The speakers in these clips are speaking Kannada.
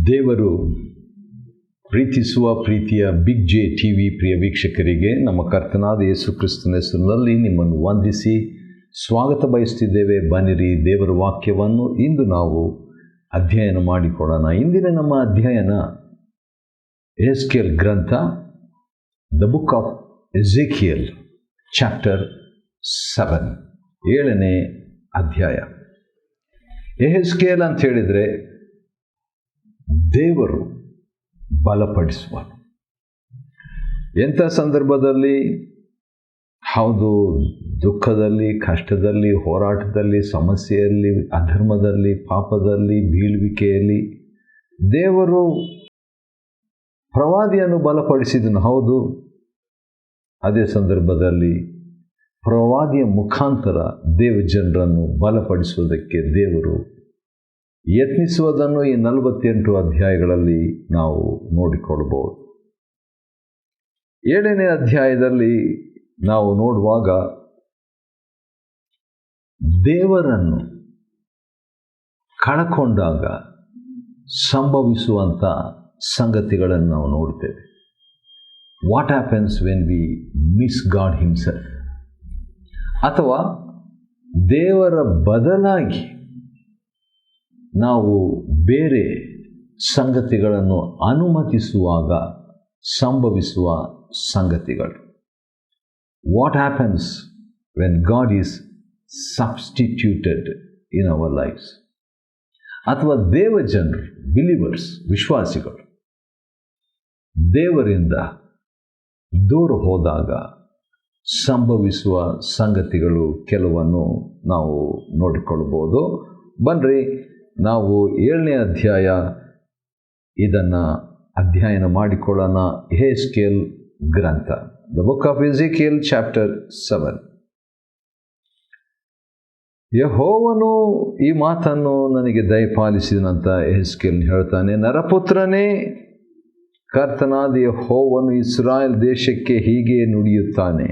ದೇವರು ಪ್ರೀತಿಸುವ ಪ್ರೀತಿಯ ಬಿಗ್ ಜೆ ಟಿ ವಿ ಪ್ರಿಯ ವೀಕ್ಷಕರಿಗೆ ನಮ್ಮ ಕರ್ತನಾದ ಯೇಸು ಕ್ರಿಸ್ತನ ಹೆಸರಿನಲ್ಲಿ ನಿಮ್ಮನ್ನು ವಂದಿಸಿ ಸ್ವಾಗತ ಬಯಸ್ತಿದ್ದೇವೆ. ಬನ್ನಿರಿ, ದೇವರ ವಾಕ್ಯವನ್ನು ಇಂದು ನಾವು ಅಧ್ಯಯನ ಮಾಡಿಕೊಳ್ಳೋಣ. ಇಂದಿನ ನಮ್ಮ ಅಧ್ಯಯನ ಯೆಹೆಜ್ಕೇಲ್ ಗ್ರಂಥ, the book of Ezekiel chapter 7, 7ನೇ ಅಧ್ಯಾಯ. ಯೆಹೆಜ್ಕೇಲ್ ಅಂತ ಹೇಳಿದರೆ ದೇವರು ಬಲಪಡಿಸುವನು. ಎಂಥ ಸಂದರ್ಭದಲ್ಲಿ, ಹೌದು, ದುಃಖದಲ್ಲಿ, ಕಷ್ಟದಲ್ಲಿ, ಹೋರಾಟದಲ್ಲಿ, ಸಮಸ್ಯೆಯಲ್ಲಿ, ಅಧರ್ಮದಲ್ಲಿ, ಪಾಪದಲ್ಲಿ, ಬೀಳುವಿಕೆಯಲ್ಲಿ ದೇವರು ಪ್ರವಾದಿಯನ್ನು ಬಲಪಡಿಸಿದನು. ಹೌದು, ಅದೇ ಸಂದರ್ಭದಲ್ಲಿ ಪ್ರವಾದಿಯ ಮುಖಾಂತರ ದೇವಜನರನ್ನು ಬಲಪಡಿಸುವುದಕ್ಕೆ ದೇವರು ಯತ್ನಿಸುವುದನ್ನು ಈ 48 ಅಧ್ಯಾಯಗಳಲ್ಲಿ ನಾವು ನೋಡಿಕೊಳ್ಳಬಹುದು. 7ನೇ ಅಧ್ಯಾಯದಲ್ಲಿ ನಾವು ನೋಡುವಾಗ ದೇವರನ್ನು ಕಳಕೊಂಡಾಗ ಸಂಭವಿಸುವಂಥ ಸಂಗತಿಗಳನ್ನು ನಾವು ನೋಡ್ತೇವೆ. What happens when we miss God himself, ಅಥವಾ ದೇವರ ಬದಲಾಗಿ ನಾವು ಬೇರೆ ಸಂಗತಿಗಳನ್ನು ಅನುಮತಿಸುವಾಗ ಸಂಭವಿಸುವ ಸಂಗತಿಗಳು. What happens when God is substituted in our lives, ಅಥವಾ ದೇವಜನರು, ಬಿಲೀವರ್ಸ್, ವಿಶ್ವಾಸಿಗಳು ದೇವರಿಂದ ದೂರ ಹೋದಾಗ ಸಂಭವಿಸುವ ಸಂಗತಿಗಳು ಕೆಲವನ್ನು ನಾವು ನೋಡಿಕೊಳ್ಬೋದು. ಬನ್ನಿರಿ, ನಾವು 7ನೇ ಅಧ್ಯಾಯ ಇದನ್ನು ಅಧ್ಯಯನ ಮಾಡಿಕೊಳ್ಳೋಣ. ಯೆಹೆಜ್ಕೇಲ್ ಗ್ರಂಥ, the book of Ezekiel chapter 7. ಯೆಹೋವನು ಈ ಮಾತನ್ನು ನನಗೆ ದಯಪಾಲಿಸಿದನಂತ ಯೆಹೆಜ್ಕೇಲ್ ಹೇಳ್ತಾನೆ. ನರಪುತ್ರನೇ, ಕರ್ತನಾದ ಯೆಹೋವನು ಇಸ್ರಾಯೇಲ್ ದೇಶಕ್ಕೆ ಹೀಗೆ ನುಡಿಯುತ್ತಾನೆ.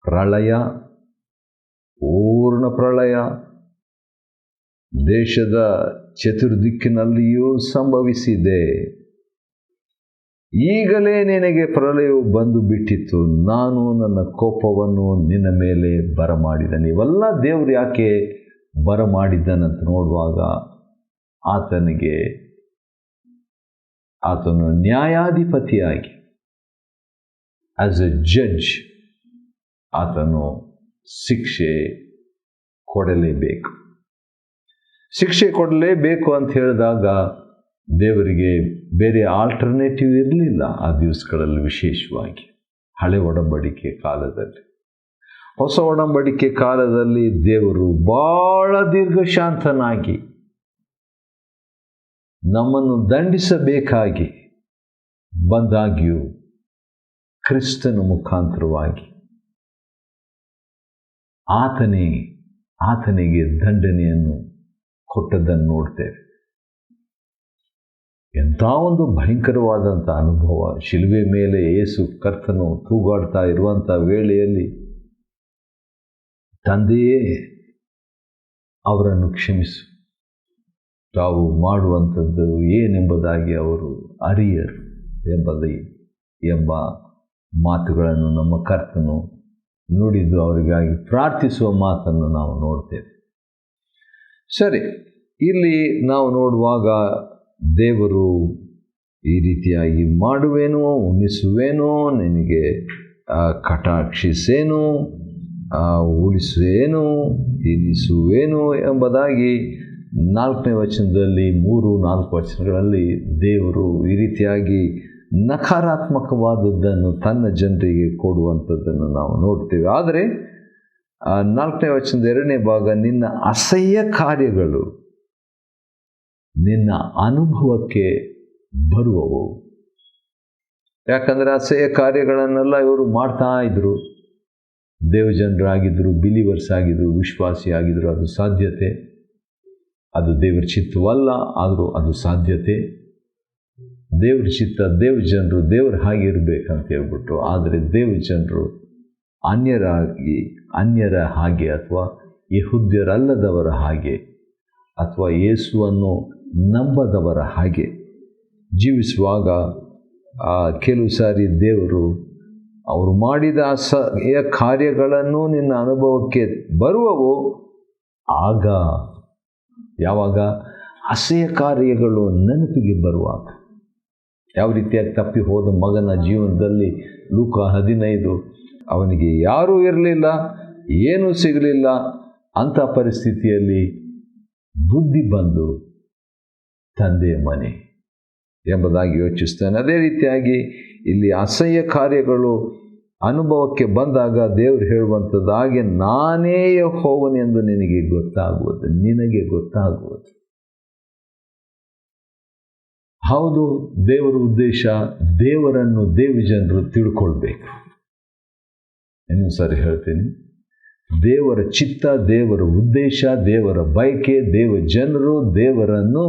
ಪ್ರಳಯ, ಪೂರ್ಣ ಪ್ರಳಯ ದೇಶದ ಚತುರ್ದಿಕ್ಕಿನಲ್ಲಿಯೂ ಸಂಭವಿಸಿದೆ. ಈಗಲೇ ನಿನಗೆ ಪ್ರಳಯವು ಬಂದು ಬಿಟ್ಟಿತ್ತು. ನಾನು ನನ್ನ ಕೋಪವನ್ನು ನಿನ್ನ ಮೇಲೆ ಬರಮಾಡಿದನು. ಇವೆಲ್ಲ ದೇವರು ಯಾಕೆ ಬರಮಾಡಿದ್ದನಂತ ನೋಡುವಾಗ ಆತನು ನ್ಯಾಯಾಧಿಪತಿಯಾಗಿ, ಆಸ್ ಎ ಜಡ್ಜ್, ಆತನು ಶಿಕ್ಷೆ ಕೊಡಲೇಬೇಕು. ಶಿಕ್ಷೆ ಕೊಡಲೇಬೇಕು ಅಂತ ಹೇಳಿದಾಗ ದೇವರಿಗೆ ಬೇರೆ ಆಲ್ಟರ್ನೇಟಿವ್ ಇರಲಿಲ್ಲ ಆ ದಿವಸಗಳಲ್ಲಿ. ವಿಶೇಷವಾಗಿ ಹಳೆ ಒಡಂಬಡಿಕೆ ಕಾಲದಲ್ಲಿ, ಹೊಸ ಒಡಂಬಡಿಕೆ ಕಾಲದಲ್ಲಿ ದೇವರು ಬಹಳ ದೀರ್ಘಶಾಂತನಾಗಿ ನಮ್ಮನ್ನು ದಂಡಿಸಬೇಕಾಗಿ ಬಂದಾಗ್ಯೂ ಕ್ರಿಸ್ತನ ಮುಖಾಂತರವಾಗಿ ಆತನಿಗೆ ದಂಡನೆಯನ್ನು ಕೊಟ್ಟದ್ದನ್ನು ನೋಡ್ತೇವೆ. ಎಂಥ ಒಂದು ಭಯಂಕರವಾದಂಥ ಅನುಭವ. ಶಿಲುಬೆ ಮೇಲೆ ಯೇಸು ಕರ್ತನು ತೂಗಾಡ್ತಾ ಇರುವಂಥ ವೇಳೆಯಲ್ಲಿ ತಂದೆಯೇ ಅವರನ್ನು ಕ್ಷಮಿಸು, ತಾವು ಮಾಡುವಂಥದ್ದು ಏನೆಂಬುದಾಗಿ ಅವರು ಅರಿಯರು ಎಂಬ ಮಾತುಗಳನ್ನು ನಮ್ಮ ಕರ್ತನು ನುಡಿದು ಅವರಿಗಾಗಿ ಪ್ರಾರ್ಥಿಸುವ ಮಾತನ್ನು ನಾವು ನೋಡ್ತೇವೆ. ಸರಿ, ಇಲ್ಲಿ ನಾವು ನೋಡುವಾಗ ದೇವರು ಈ ರೀತಿಯಾಗಿ ಮಾಡುವೇನೋ, ಉಣಿಸುವೇನೋ, ನಿನಗೆ ಕಟಾಕ್ಷಿಸೇನೋ, ಉಳಿಸುವೇನೋ, ತಿನ್ನಿಸುವೇನೋ ಎಂಬುದಾಗಿ 4ನೇ ವಚನದಲ್ಲಿ, 3-4 ವಚನಗಳಲ್ಲಿ ದೇವರು ಈ ರೀತಿಯಾಗಿ ನಕಾರಾತ್ಮಕವಾದದ್ದನ್ನು ತನ್ನ ಜನರಿಗೆ ಕೊಡುವಂಥದ್ದನ್ನು ನಾವು ನೋಡ್ತೇವೆ. ಆದರೆ 4ನೇ ವಚನದ 2ನೇ ಭಾಗ, ನಿನ್ನ ಅಸಹ್ಯ ಕಾರ್ಯಗಳು ನಿನ್ನ ಅನುಭವಕ್ಕೆ ಬರುವವು. ಯಾಕಂದರೆ ಅಸಹ್ಯ ಕಾರ್ಯಗಳನ್ನೆಲ್ಲ ಇವರು ಮಾಡ್ತಾ ಇದ್ರು. ದೇವಜನರಾಗಿದ್ದರು, ಬಿಲೀವರ್ಸ್ ಆಗಿದ್ದರು, ವಿಶ್ವಾಸಿ ಆಗಿದ್ದರು. ಅದು ಸಾಧ್ಯತೆ, ಅದು ದೇವರ ಚಿತ್ತವಲ್ಲ, ಆದರೂ ಅದು ಸಾಧ್ಯತೆ. ದೇವ್ರ ಚಿತ್ತ, ದೇವಜನರು ದೇವ್ರ ಹಾಗೆ ಇರಬೇಕಂತ ಹೇಳ್ಬಿಟ್ಟು, ಆದರೆ ದೇವಜನರು ಅನ್ಯರ ಹಾಗೆ ಅಥವಾ ಯೆಹೂದ್ಯರಲ್ಲದವರ ಹಾಗೆ ಅಥವಾ ಯೇಸುವನ್ನು ನಂಬದವರ ಹಾಗೆ ಜೀವಿಸುವಾಗ ಕೆಲವು ಸಾರಿ ದೇವರು ಅವರು ಮಾಡಿದ ಅಸಹ್ಯ ಕಾರ್ಯಗಳನ್ನು ನಿನ್ನ ಅನುಭವಕ್ಕೆ ಬರುವವು. ಆಗ ಯಾವಾಗ ಅಸಹ್ಯ ಕಾರ್ಯಗಳು ನೆನಪಿಗೆ ಬರುವಾಗ, ಯಾವ ರೀತಿಯಾಗಿ ತಪ್ಪಿ ಹೋದ ಮಗನ ಜೀವನದಲ್ಲಿ ಲೂಕ 15 ಅವನಿಗೆ ಯಾರೂ ಇರಲಿಲ್ಲ, ಏನೂ ಸಿಗಲಿಲ್ಲ. ಅಂಥ ಪರಿಸ್ಥಿತಿಯಲ್ಲಿ ಬುದ್ಧಿ ಬಂದು ತಂದೆಯ ಮನೆ ಎಂಬುದಾಗಿ ಯೋಚಿಸ್ತಾನೆ. ಅದೇ ರೀತಿಯಾಗಿ ಇಲ್ಲಿ ಅಸಹ್ಯ ಕಾರ್ಯಗಳು ಅನುಭವಕ್ಕೆ ಬಂದಾಗ ದೇವರು ಹೇಳುವಂಥದ್ದು, ಹಾಗೆ ನಾನೇ ಯೆಹೋವನೆಂದು ನಿನಗೆ ಗೊತ್ತಾಗುವುದು. ಹೌದು, ದೇವರ ಉದ್ದೇಶ, ದೇವರನ್ನು ದೇವಜನರು ತಿಳ್ಕೊಳ್ಬೇಕು. ಇನ್ನೊಂದು ಸಾರಿ ಹೇಳ್ತೀನಿ, ದೇವರ ಚಿತ್ತ, ದೇವರ ಉದ್ದೇಶ, ದೇವರ ಬಯಕೆ, ದೇವಜನರು ದೇವರನ್ನು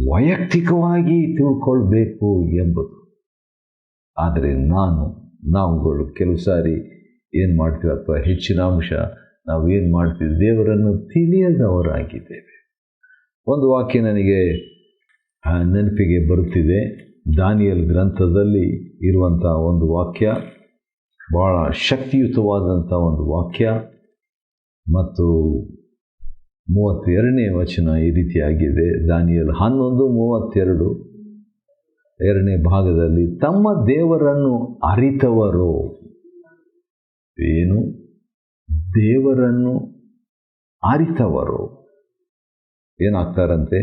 ವೈಯಕ್ತಿಕವಾಗಿ ತಿಳ್ಕೊಳ್ಬೇಕು ಎಂಬುದು. ಆದರೆ ನಾವುಗಳು ಕೆಲವು ಸಾರಿ ಏನು ಮಾಡ್ತೀವಿ, ಅಥವಾ ಹೆಚ್ಚಿನ ಅಂಶ ನಾವು ಏನು ಮಾಡ್ತೀವಿ, ದೇವರನ್ನು ತಿಳಿಯದವರಾಗಿದ್ದೇವೆ. ಒಂದು ವಾಕ್ಯ ನನಗೆ ನೆನಪಿಗೆ ಬರುತ್ತಿದೆ. ದಾನಿಯೇಲ್ ಗ್ರಂಥದಲ್ಲಿ ಇರುವಂಥ ಒಂದು ವಾಕ್ಯ, ಭಾಳ ಶಕ್ತಿಯುತವಾದಂಥ ಒಂದು ವಾಕ್ಯ. ಮತ್ತು 32ನೇ ವಚನ ಈ ರೀತಿಯಾಗಿದೆ. ದಾನಿಯೇಲ್ 11:32 2ನೇ ಭಾಗದಲ್ಲಿ, ತಮ್ಮ ದೇವರನ್ನು ಅರಿತವರು ಏನು? ದೇವರನ್ನು ಅರಿತವರು ಏನಾಗ್ತಾರಂತೆ?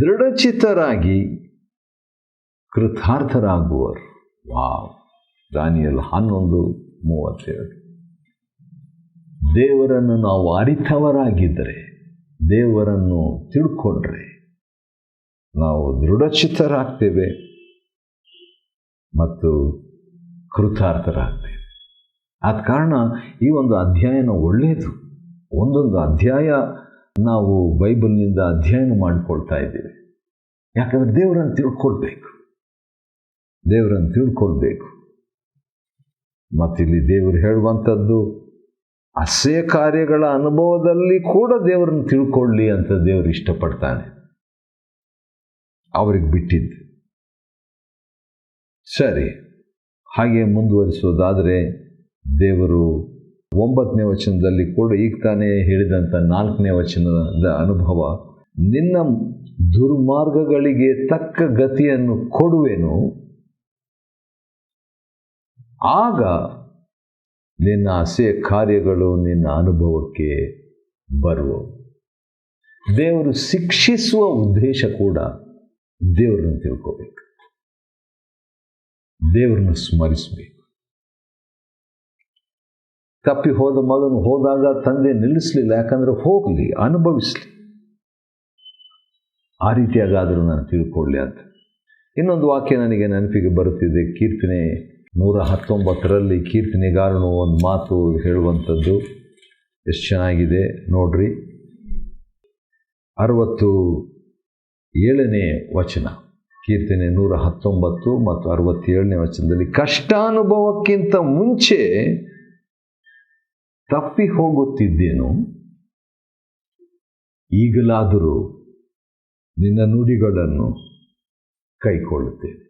ದೃಢಚಿತ್ತರಾಗಿ ಕೃತಾರ್ಥರಾಗುವರು. ವಾವ್! ದಾನಿಯೇಲ್ 11:32. ದೇವರನ್ನು ನಾವು ಅರಿತವರಾಗಿದ್ದರೆ, ದೇವರನ್ನು ತಿಳ್ಕೊಂಡ್ರೆ ನಾವು ದೃಢಚಿತ್ತರಾಗ್ತೇವೆ ಮತ್ತು ಕೃತಾರ್ಥರಾಗ್ತೇವೆ. ಆದ ಕಾರಣ ಈ ಒಂದು ಅಧ್ಯಯನ ಒಳ್ಳೆಯದು. ಒಂದೊಂದು ಅಧ್ಯಾಯ ನಾವು ಬೈಬಲ್ನಿಂದ ಅಧ್ಯಯನ ಮಾಡಿಕೊಳ್ತಾ ಇದ್ದೀವಿ. ಯಾಕಂದರೆ ದೇವರನ್ನು ತಿಳ್ಕೊಳ್ಬೇಕು. ಮತ್ತಿಲ್ಲಿ ದೇವರು ಹೇಳುವಂಥದ್ದು, ಅಸಹ್ಯ ಕಾರ್ಯಗಳ ಅನುಭವದಲ್ಲಿ ಕೂಡ ದೇವರನ್ನು ತಿಳ್ಕೊಳ್ಳಿ ಅಂತ ದೇವರು ಇಷ್ಟಪಡ್ತಾನೆ. ಅವ್ರಿಗೆ ಬಿಟ್ಟಿದ್ದು. ಸರಿ, ಹಾಗೆ ಮುಂದುವರಿಸೋದಾದರೆ ದೇವರು 9ನೇ ವಚನದಲ್ಲಿ ಕೂಡ ಈಗ ತಾನೇ ಹೇಳಿದಂಥ 4ನೇ ವಚನದ ಅನುಭವ, ನಿನ್ನ ದುರ್ಮಾರ್ಗಗಳಿಗೆ ತಕ್ಕ ಗತಿಯನ್ನು ಕೊಡುವೆನು, ಆಗ ನಿನ್ನ ಅಸಹ್ಯ ಕಾರ್ಯಗಳು ನಿನ್ನ ಅನುಭವಕ್ಕೆ ಬರುವವು. ದೇವರು ಶಿಕ್ಷಿಸುವ ಉದ್ದೇಶ ಕೂಡ ದೇವರನ್ನು ತಿಳ್ಕೋಬೇಕು, ದೇವರನ್ನು ಸ್ಮರಿಸಬೇಕು. ತಪ್ಪಿ ಹೋದ ಮಗನು ಹೋದಾಗ ತಂದೆ ನಿಲ್ಲಿಸಲಿಲ್ಲ, ಯಾಕಂದರೆ ಹೋಗಲಿ, ಅನುಭವಿಸಲಿ, ಆ ರೀತಿಯಾಗಾದರೂ ನಾನು ತಿಳ್ಕೊಳ್ಳಿ ಅಂತ. ಇನ್ನೊಂದು ವಾಕ್ಯ ನನಗೆ ನೆನಪಿಗೆ ಬರುತ್ತಿದೆ. ಕೀರ್ತನೆ 119ರಲ್ಲಿ ಕೀರ್ತನೆಗಾರನು ಒಂದು ಮಾತು ಹೇಳುವಂಥದ್ದು ಎಷ್ಟು ಚೆನ್ನಾಗಿದೆ ನೋಡ್ರಿ. 67ನೇ ವಚನ, ಕೀರ್ತನೆ 119 ಮತ್ತು 67ನೇ ವಚನದಲ್ಲಿ, ಕಷ್ಟಾನುಭವಕ್ಕಿಂತ ಮುಂಚೆ ತಪ್ಪಿ ಹೋಗುತ್ತಿದ್ದೇನು, ಈಗಲಾದರೂ ನಿನ್ನ ನುಡಿಗಳನ್ನು ಕೈಕೊಳ್ಳುತ್ತೇನೆ.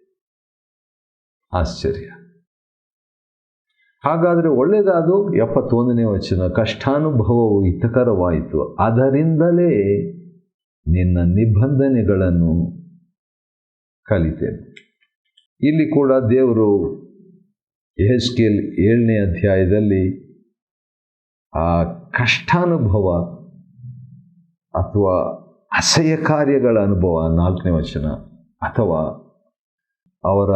ಆಶ್ಚರ್ಯ. ಹಾಗಾದರೆ ಒಳ್ಳೆಯದಾದು. 71ನೇ ವಚನ, ಕಷ್ಟಾನುಭವವು ಹಿತಕರವಾಯಿತು, ಅದರಿಂದಲೇ ನಿನ್ನ ನಿಬಂಧನೆಗಳನ್ನು ಕಲಿತೇನೆ. ಇಲ್ಲಿ ಕೂಡ ದೇವರು ಯೆಹೆಜ್ಕೇಲ್ 7ನೇ ಅಧ್ಯಾಯದಲ್ಲಿ ಆ ಕಷ್ಟಾನುಭವ ಅಥವಾ ಅಸಹ್ಯ ಕಾರ್ಯಗಳ ಅನುಭವ, 4ನೇ ವಚನ, ಅಥವಾ ಅವರ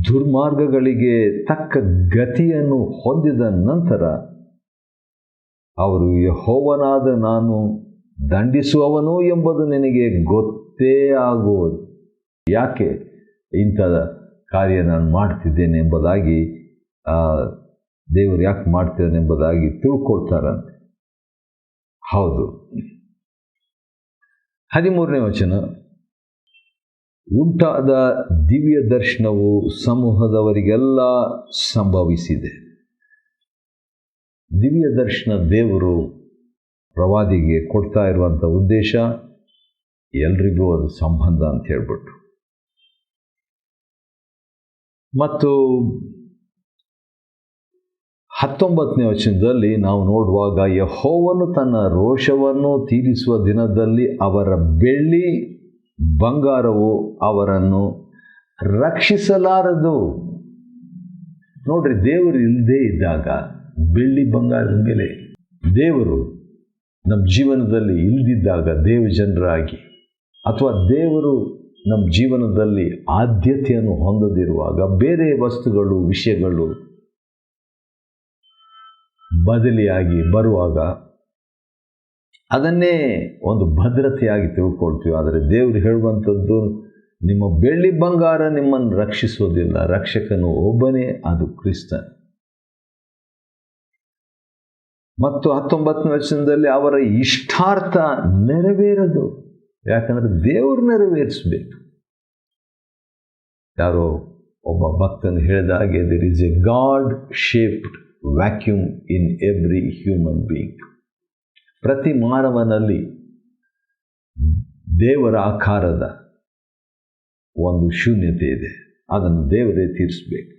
ದುರ್ಮಾರ್ಗಗಳಿಗೆ ತಕ್ಕ ಗತಿಯನ್ನು ಹೊಂದಿದ ನಂತರ ಅವರು ಯೆಹೋವನಾದ ನಾನು ದಂಡಿಸುವವನು ಎಂಬುದು ನಿನಗೆ ಗೊತ್ತೇ ಆಗುವುದು. ಯಾಕೆ ಇಂಥ ಕಾರ್ಯ ನಾನು ಮಾಡ್ತಿದ್ದೇನೆ ಎಂಬುದಾಗಿ, ದೇವರು ಯಾಕೆ ಮಾಡ್ತಿದ್ದಾನೆ ಎಂಬುದಾಗಿ ತಿಳ್ಕೊಳ್ತಾರಂತೆ. ಹೌದು. 13ನೇ ವಚನ, ಉಂಟಾದ ದಿವ್ಯ ದರ್ಶನವು ಸಮೂಹದವರಿಗೆಲ್ಲ ಸಂಭವಿಸಿದೆ. ದಿವ್ಯ ದರ್ಶನ ದೇವರು ಪ್ರವಾದಿಗೆ ಕೊಡ್ತಾ ಇರುವಂಥ ಉದ್ದೇಶ ಎಲ್ರಿಗೂ ಅದು ಸಂಬಂಧ ಅಂತ ಹೇಳ್ಬಿಟ್ಟು. ಮತ್ತು 19ನೇ ವಚನದಲ್ಲಿ ನಾವು ನೋಡುವಾಗ, ಯೆಹೋವನು ತನ್ನ ರೋಷವನ್ನು ತೀರಿಸುವ ದಿನದಲ್ಲಿ ಅವರ ಬೆಳ್ಳಿ ಬಂಗಾರವು ಅವರನ್ನು ರಕ್ಷಿಸಲಾರದು. ನೋಡ್ರಿ, ದೇವರು ಇಲ್ಲದೇ ಇದ್ದಾಗ ಬೆಳ್ಳಿ ಬಂಗಾರದ ಮೇಲೆ, ದೇವರು ನಮ್ಮ ಜೀವನದಲ್ಲಿ ಇಲ್ಲದಿದ್ದಾಗ ದೇವಜನರಾಗಿ, ಅಥವಾ ದೇವರು ನಮ್ಮ ಜೀವನದಲ್ಲಿ ಆದ್ಯತೆಯನ್ನು ಹೊಂದದಿರುವಾಗ ಬೇರೆ ವಸ್ತುಗಳು, ವಿಷಯಗಳು ಬದಲಿಯಾಗಿ ಬರುವಾಗ ಅದನ್ನೇ ಒಂದು ಭದ್ರತೆಯಾಗಿ ತಿಳ್ಕೊಳ್ತೀವಿ. ಆದರೆ ದೇವರು ಹೇಳುವಂಥದ್ದು, ನಿಮ್ಮ ಬೆಳ್ಳಿ ಬಂಗಾರ ನಿಮ್ಮನ್ನು ರಕ್ಷಿಸೋದಿಲ್ಲ, ರಕ್ಷಕನು ಒಬ್ಬನೇ, ಅದು ಕ್ರಿಸ್ತನ್. ಮತ್ತು 19ನೇ ವಚನದಲ್ಲಿ ಅವರ ಇಷ್ಟಾರ್ಥ ನೆರವೇರದು. ಯಾಕಂದರೆ ದೇವರು ನೆರವೇರಿಸಬೇಕು. ಯಾರೋ ಒಬ್ಬ ಭಕ್ತನು ಹೇಳಿದ ಹಾಗೆ, there is a God shaped vacuum in every human being. ಪ್ರತಿ ಮಾನವನಲ್ಲಿ ದೇವರ ಆಕಾರದ ಒಂದು ಶೂನ್ಯತೆ ಇದೆ, ಅದನ್ನು ದೇವರೇ ತೀರಿಸಬೇಕು.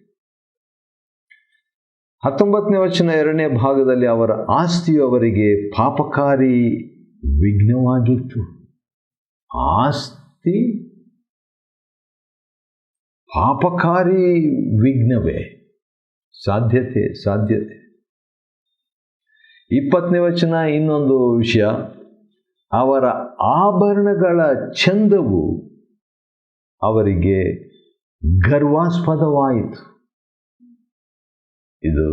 19ನೇ ವಚನ 2ನೇ ಭಾಗದಲ್ಲಿ, ಅವರ ಆಸ್ತಿಯು ಅವರಿಗೆ ಪಾಪಕಾರಿ ವಿಘ್ನವಾಗಿತ್ತು. ಆಸ್ತಿ ಪಾಪಕಾರಿ ವಿಘ್ನವೇ, ಸಾಧ್ಯತೆ. 20ನೇ ವಚನ ಇನ್ನೊಂದು ವಿಷಯ, ಅವರ ಆಭರಣಗಳ ಚಂದವು ಅವರಿಗೆ ಗರ್ವಾಸ್ಪದವಾಯಿತು. ಇದು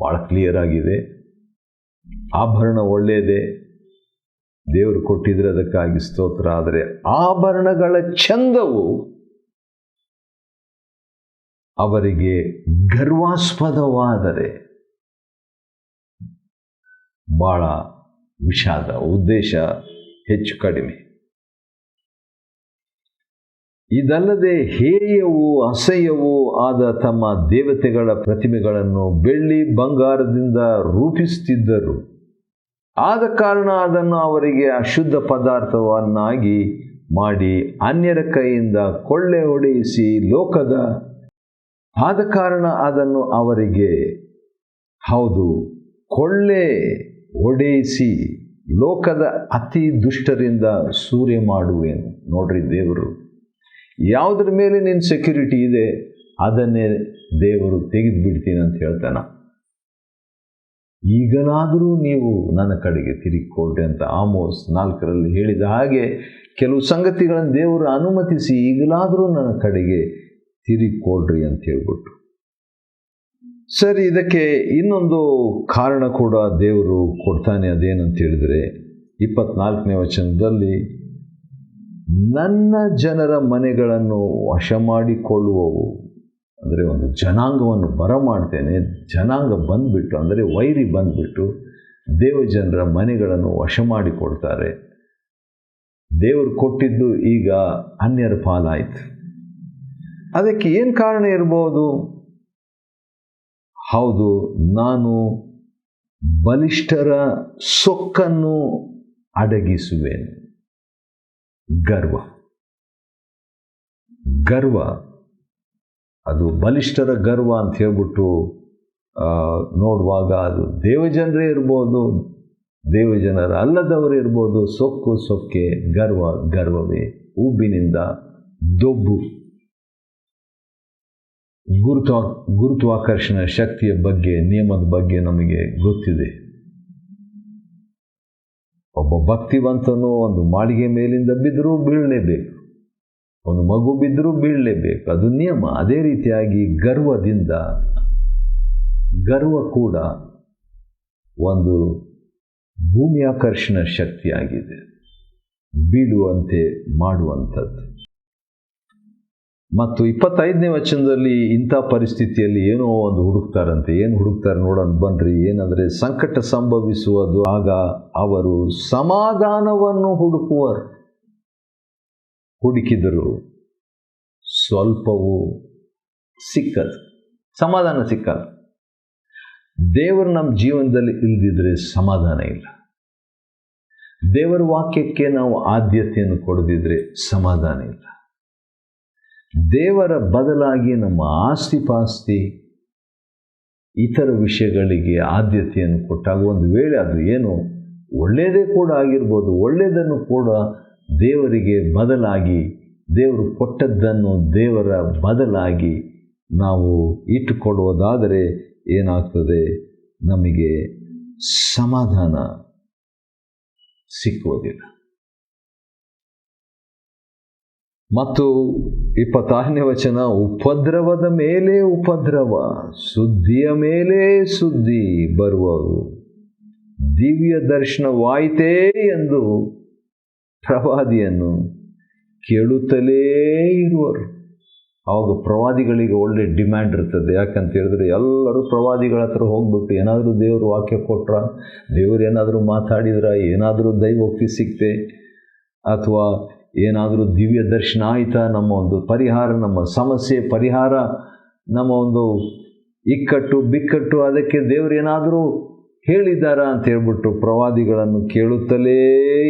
ಭಾಳ ಕ್ಲಿಯರ್ ಆಗಿದೆ. ಆಭರಣ ಒಳ್ಳೆಯದೇ, ದೇವರು ಕೊಟ್ಟಿದ್ರೆ ಅದಕ್ಕಾಗಿ ಸ್ತೋತ್ರ. ಆದರೆ ಆಭರಣಗಳ ಚಂದವು ಅವರಿಗೆ ಗರ್ವಾಸ್ಪದವಾದರೆ ಭಾಳ ವಿಷಾದ, ಉದ್ದೇಶ ಹೆಚ್ಚು ಕಡಿಮೆ. ಇದಲ್ಲದೆ ಹೇಯವೂ ಅಸಹ್ಯವೂ ಆದ ತಮ್ಮ ದೇವತೆಗಳ ಪ್ರತಿಮೆಗಳನ್ನು ಬೆಳ್ಳಿ ಬಂಗಾರದಿಂದ ರೂಪಿಸುತ್ತಿದ್ದರು. ಆದ ಕಾರಣ ಅದನ್ನು ಅವರಿಗೆ ಅಶುದ್ಧ ಪದಾರ್ಥವನ್ನಾಗಿ ಮಾಡಿ ಅನ್ಯರ ಕೈಯಿಂದ ಕೊಳ್ಳೆ ಹೊಡೆಯಿಸಿ ಲೋಕದ ಆದ ಕಾರಣ ಅದನ್ನು ಅವರಿಗೆ ಕೊಳ್ಳೆ ಹೊಡೆಯಿಸಿ ಲೋಕದ ಅತಿ ದುಷ್ಟರಿಂದ ಸೂರೆ ಮಾಡುವೆನು. ನೋಡ್ರಿ, ದೇವರು ಯಾವುದ್ರ ಮೇಲೆ ನಿನ್ನ ಸೆಕ್ಯೂರಿಟಿ ಇದೆ ಅದನ್ನೇ ದೇವರು ತೆಗೆದು ಬಿಡ್ತೀನಿ ಅಂತ ಹೇಳ್ತಾನ. ಈಗಲಾದರೂ ನೀವು ನನ್ನ ಕಡೆಗೆ ತಿರುಗಿಕೊಡ್ರಿ ಅಂತ ಆಮೋಸ್ 4ರಲ್ಲಿ ಹೇಳಿದ ಹಾಗೆ ಕೆಲವು ಸಂಗತಿಗಳನ್ನು ದೇವರು ಅನುಮತಿಸಿ ಈಗಲಾದರೂ ನನ್ನ ಕಡೆಗೆ ತಿರುಗಿಕೊಡ್ರಿ ಅಂತ ಹೇಳ್ಬಿಟ್ಟು. ಸರಿ, ಇದಕ್ಕೆ ಇನ್ನೊಂದು ಕಾರಣ ಕೂಡ ದೇವರು ಕೊಡ್ತಾನೆ. ಅದೇನಂತ ಹೇಳಿದರೆ 24ನೇ ವಚನದಲ್ಲಿ, ನನ್ನ ಜನರ ಮನೆಗಳನ್ನು ವಶ ಮಾಡಿಕೊಳ್ಳುವವು. ಅಂದರೆ ಒಂದು ಜನಾಂಗವನ್ನು ಬರಮಾಡ್ತೇನೆ. ಜನಾಂಗ ಬಂದುಬಿಟ್ಟು, ಅಂದರೆ ವೈರಿ ಬಂದುಬಿಟ್ಟು ದೇವಜನರ ಮನೆಗಳನ್ನು ವಶ ಮಾಡಿಕೊಡ್ತಾರೆ. ದೇವರು ಕೊಟ್ಟಿದ್ದು ಈಗ ಅನ್ಯರ ಪಾಲಾಯಿತು. ಅದಕ್ಕೆ ಏನು ಕಾರಣ ಇರ್ಬೋದು? ನಾನು ಬಲಿಷ್ಠರ ಸೊಕ್ಕನ್ನು ಅಡಗಿಸುವೆನು. ಗರ್ವ ಅದು ಬಲಿಷ್ಠರ ಗರ್ವ ಅಂತ ಹೇಳ್ಬಿಟ್ಟು ನೋಡುವಾಗ ಅದು ದೇವಜನರೇ ಇರ್ಬೋದು, ದೇವಜನರ ಅಲ್ಲದವರು ಇರ್ಬೋದು. ಸೊಕ್ಕೆ, ಗರ್ವವೇ, ಉಬ್ಬಿನಿಂದ ದೊಬ್ಬು. ಗುರುತ್ವಾಕರ್ಷಣ ಶಕ್ತಿಯ ಬಗ್ಗೆ, ನಿಯಮದ ಬಗ್ಗೆ ನಮಗೆ ಗೊತ್ತಿದೆ. ಒಬ್ಬ ಭಕ್ತಿವಂತನು ಒಂದು ಮಾಳಿಗೆ ಮೇಲಿಂದ ಬಿದ್ದರೂ ಬೀಳಲೇಬೇಕು, ಒಂದು ಮಗು ಬಿದ್ದರೂ ಬೀಳಲೇಬೇಕು, ಅದು ನಿಯಮ. ಅದೇ ರೀತಿಯಾಗಿ ಗರ್ವ ಕೂಡ ಒಂದು ಭೂಮಿಯಾಕರ್ಷಣ ಶಕ್ತಿಯಾಗಿದೆ, ಬೀಳುವಂತೆ ಮಾಡುವಂಥದ್ದು. ಮತ್ತು 25ನೇ ವಚನದಲ್ಲಿ ಇಂಥ ಪರಿಸ್ಥಿತಿಯಲ್ಲಿ ಏನೋ ಒಂದು ಹುಡುಕ್ತಾರಂತೆ. ಏನು ಹುಡುಕ್ತಾರೆ ನೋಡೋಣ ಬನ್ರಿ. ಏನಂದರೆ, ಸಂಕಟ ಸಂಭವಿಸುವುದು, ಆಗ ಅವರು ಸಮಾಧಾನವನ್ನು ಹುಡುಕಿದರು, ಸ್ವಲ್ಪವೂ ಸಿಕ್ಕದು, ಸಮಾಧಾನ ಸಿಕ್ಕಲ್ಲ. ದೇವರು ನಮ್ಮ ಜೀವನದಲ್ಲಿ ಇಲ್ಲದಿದ್ದರೆ ಸಮಾಧಾನ ಇಲ್ಲ. ದೇವರ ವಾಕ್ಯಕ್ಕೆ ನಾವು ಆದ್ಯತೆಯನ್ನು ಕೊಡದಿದ್ರೆ ಸಮಾಧಾನ ಇಲ್ಲ. ದೇವರ ಬದಲಾಗಿ ನಮ್ಮ ಆಸ್ತಿ ಇತರ ವಿಷಯಗಳಿಗೆ ಆದ್ಯತೆಯನ್ನು ಕೊಟ್ಟಾಗ ಒಂದು ವೇಳೆ ಅದು ಏನು ಒಳ್ಳೆಯದೇ ಕೂಡ ಆಗಿರ್ಬೋದು, ಒಳ್ಳೆಯದನ್ನು ಕೂಡ ದೇವರಿಗೆ ಬದಲಾಗಿ, ದೇವರು ಕೊಟ್ಟದ್ದನ್ನು ದೇವರ ಬದಲಾಗಿ ನಾವು ಇಟ್ಟುಕೊಡುವುದಾದರೆ ಏನಾಗ್ತದೆ, ನಮಗೆ ಸಮಾಧಾನ ಸಿಕ್ಕುವುದಿಲ್ಲ. ಮತ್ತು 26ನೇ ವಚನ, ಉಪದ್ರವದ ಮೇಲೆ ಉಪದ್ರವ, ಸುದ್ದಿಯ ಮೇಲೆ ಸುದ್ದಿ ಬರುವವು, ದಿವ್ಯ ದರ್ಶನವಾಯಿತೇ ಎಂದು ಪ್ರವಾದಿಯನ್ನು ಕೇಳುತ್ತಲೇ ಇರುವರು. ಆವಾಗ ಪ್ರವಾದಿಗಳಿಗೆ ಒಳ್ಳೆ ಡಿಮ್ಯಾಂಡ್ ಇರ್ತದೆ. ಯಾಕಂತ ಹೇಳಿದ್ರೆ ಎಲ್ಲರೂ ಪ್ರವಾದಿಗಳ ಹತ್ರ ಹೋಗ್ಬಿಟ್ಟು ಏನಾದರೂ ದೇವರು ವಾಕ್ಯ ಕೊಟ್ರ, ದೇವರು ಏನಾದರೂ ಮಾತಾಡಿದ್ರ, ಏನಾದರೂ ದೈವೋಕ್ತಿ ಸಿಕ್ತೆ, ಅಥವಾ ಏನಾದರೂ ದಿವ್ಯ ದರ್ಶನ ಆಯಿತಾ, ನಮ್ಮ ಒಂದು ಪರಿಹಾರ, ನಮ್ಮ ಸಮಸ್ಯೆ ಪರಿಹಾರ, ನಮ್ಮ ಒಂದು ಇಕ್ಕಟ್ಟು ಬಿಕ್ಕಟ್ಟು, ಅದಕ್ಕೆ ದೇವರು ಏನಾದರೂ ಹೇಳಿದ್ದಾರಾ ಅಂತ ಹೇಳ್ಬಿಟ್ಟು ಪ್ರವಾದಿಗಳನ್ನು ಕೇಳುತ್ತಲೇ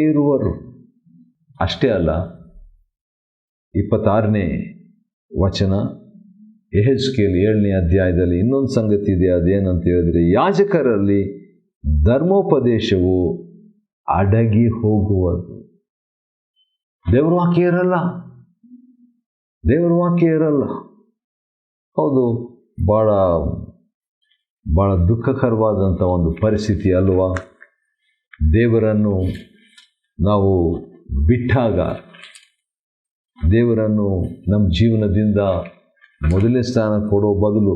ಇರುವರು. ಅಷ್ಟೇ ಅಲ್ಲ, 26ನೇ ವಚನ, ಯೆಹೆಜ್ಕೇಲ್ 7ನೇ ಅಧ್ಯಾಯದಲ್ಲಿ ಇನ್ನೊಂದು ಸಂಗತಿ ಇದೆ. ಅದೇನಂತ ಹೇಳಿದ್ರೆ, ಯಾಜಕರಲ್ಲಿ ಧರ್ಮೋಪದೇಶವು ಅಡಗಿ ಹೋಗುವುದು. ದೇವರ ವಾಕ್ಯ ಇರಲ್ಲ, ದೇವರ ವಾಕ್ಯ ಇರಲ್ಲ. ಹೌದು, ಭಾಳ ದುಃಖಕರವಾದಂಥ ಒಂದು ಪರಿಸ್ಥಿತಿ ಅಲ್ವಾ? ದೇವರನ್ನು ನಾವು ಬಿಟ್ಟಾಗ, ದೇವರನ್ನು ನಮ್ಮ ಜೀವನದಿಂದ ಮೊದಲನೇ ಸ್ಥಾನ ಕೊಡೋ ಬದಲು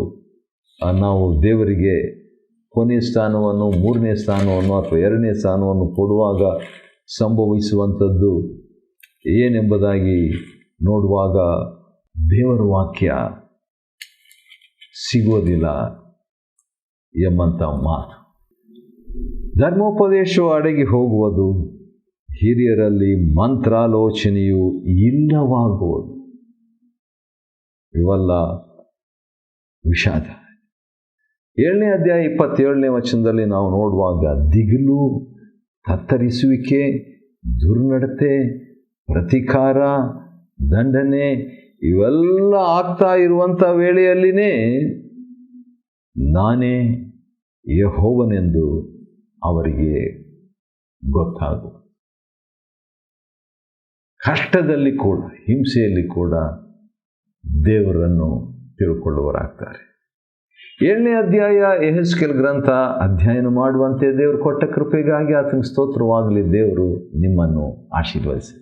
ನಾವು ದೇವರಿಗೆ ಕೊನೆಯ ಸ್ಥಾನವನ್ನು, 3ನೇ ಸ್ಥಾನವನ್ನು ಅಥವಾ 2ನೇ ಸ್ಥಾನವನ್ನು ಕೊಡುವಾಗ ಸಂಭವಿಸುವಂಥದ್ದು ಏನೆಂಬುದಾಗಿ ನೋಡುವಾಗ ದೇವರ ವಾಕ್ಯ ಸಿಗೋದಿಲ್ಲ ಎಂಬಂಥ ಮಾತು. ಧರ್ಮೋಪದೇಶವು ಅಡಗಿ ಹೋಗುವುದು, ಹಿರಿಯರಲ್ಲಿ ಮಂತ್ರಾಲೋಚನೆಯು ಇಲ್ಲವಾಗುವುದು. ಇವೆಲ್ಲ ವಿಷಾದ. 7ನೇ ಅಧ್ಯಾಯ 27ನೇ ವಚನದಲ್ಲಿ ನಾವು ನೋಡುವಾಗ ದಿಗಿಲು, ತತ್ತರಿಸುವಿಕೆ, ದುರ್ನಡತೆ, ಪ್ರತಿಕಾರ, ದಂಡನೆ ಇವೆಲ್ಲ ಆಗ್ತಾ ಇರುವಂಥ ವೇಳೆಯಲ್ಲಿನೇ ನಾನೇ ಯೆಹೋವನೆಂದು ಅವರಿಗೆ ಗೊತ್ತಾಗುವುದು. ಕಷ್ಟದಲ್ಲಿ ಕೂಡ, ಹಿಂಸೆಯಲ್ಲಿ ಕೂಡ ದೇವರನ್ನು ತಿಳ್ಕೊಳ್ಳುವರಾಗ್ತಾರೆ. 7ನೇ ಅಧ್ಯಾಯ ಯೆಹೆಜ್ಕೇಲ್ ಗ್ರಂಥ ಅಧ್ಯಯನ ಮಾಡುವಂತೆ ದೇವರು ಕೊಟ್ಟ ಕೃಪೆಗಾಗಿ ಆತನಿಗೆ ಸ್ತೋತ್ರವಾಗಲಿ. ದೇವರು ನಿಮ್ಮನ್ನು ಆಶೀರ್ವದಿಸಿ.